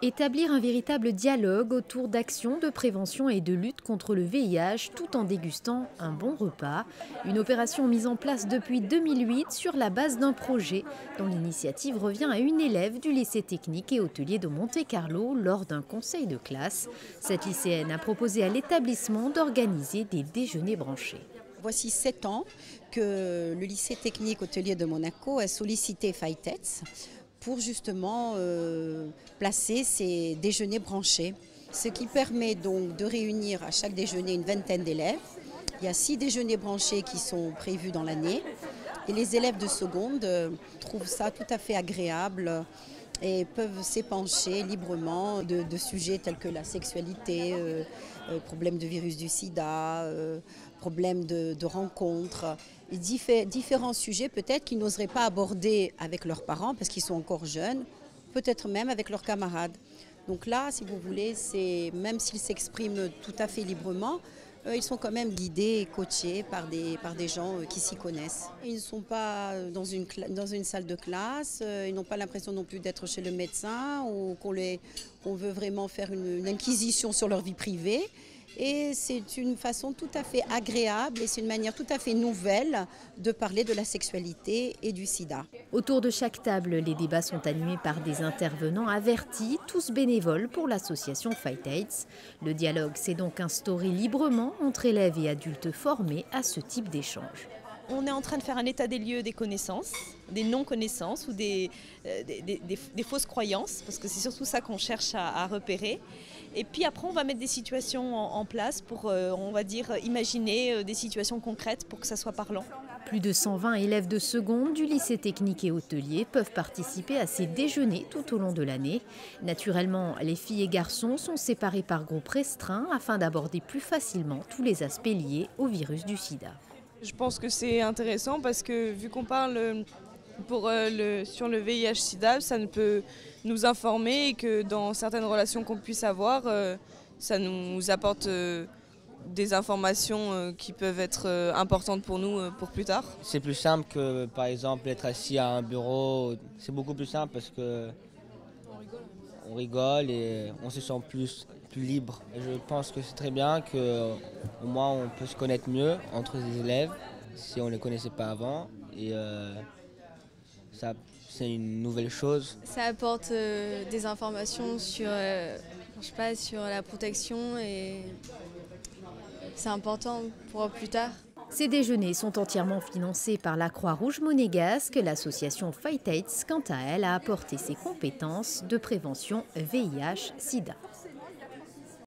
Établir un véritable dialogue autour d'actions de prévention et de lutte contre le VIH tout en dégustant un bon repas. Une opération mise en place depuis 2008 sur la base d'un projet dont l'initiative revient à une élève du lycée technique et hôtelier de Monte-Carlo lors d'un conseil de classe. Cette lycéenne a proposé à l'établissement d'organiser des déjeuners branchés. Voici 7 ans que le lycée technique hôtelier de Monaco a sollicité Phytets pour justement placer ces déjeuners branchés. Ce qui permet donc de réunir à chaque déjeuner une vingtaine d'élèves. Il y a 6 déjeuners branchés qui sont prévus dans l'année. Et les élèves de seconde trouvent ça tout à fait agréable et peuvent s'épancher librement de sujets tels que la sexualité, problèmes de virus du sida, problèmes de rencontres, et différents sujets peut-être qu'ils n'oseraient pas aborder avec leurs parents parce qu'ils sont encore jeunes, peut-être même avec leurs camarades. Donc là, si vous voulez, même s'ils s'expriment tout à fait librement, ils sont quand même guidés et coachés par des gens qui s'y connaissent. Ils ne sont pas dans une salle de classe, ils n'ont pas l'impression non plus d'être chez le médecin ou qu'on veut vraiment faire une inquisition sur leur vie privée. Et c'est une façon tout à fait agréable et c'est une manière tout à fait nouvelle de parler de la sexualité et du sida. Autour de chaque table, les débats sont animés par des intervenants avertis, tous bénévoles pour l'association Phytets. Le dialogue s'est donc instauré librement entre élèves et adultes formés à ce type d'échange. On est en train de faire un état des lieux des connaissances, des non-connaissances ou des fausses croyances, parce que c'est surtout ça qu'on cherche à repérer. Et puis après, on va mettre des situations en place pour, on va dire, imaginer des situations concrètes pour que ça soit parlant. Plus de 120 élèves de seconde du lycée technique et hôtelier peuvent participer à ces déjeuners tout au long de l'année. Naturellement, les filles et garçons sont séparés par groupes restreints afin d'aborder plus facilement tous les aspects liés au virus du sida. Je pense que c'est intéressant parce que vu qu'on parle sur le VIH-Sida, ça peut nous informer et que dans certaines relations qu'on puisse avoir, ça nous apporte des informations qui peuvent être importantes pour nous pour plus tard. C'est plus simple que par exemple être assis à un bureau, c'est beaucoup plus simple parce que on rigole et on se sent plus libre. Et je pense que c'est très bien qu'au moins on peut se connaître mieux entre les élèves si on ne les connaissait pas avant. Et ça, c'est une nouvelle chose. Ça apporte des informations sur la protection et c'est important pour plus tard. Ces déjeuners sont entièrement financés par la Croix-Rouge monégasque. L'association Phytets, quant à elle, a apporté ses compétences de prévention VIH-Sida.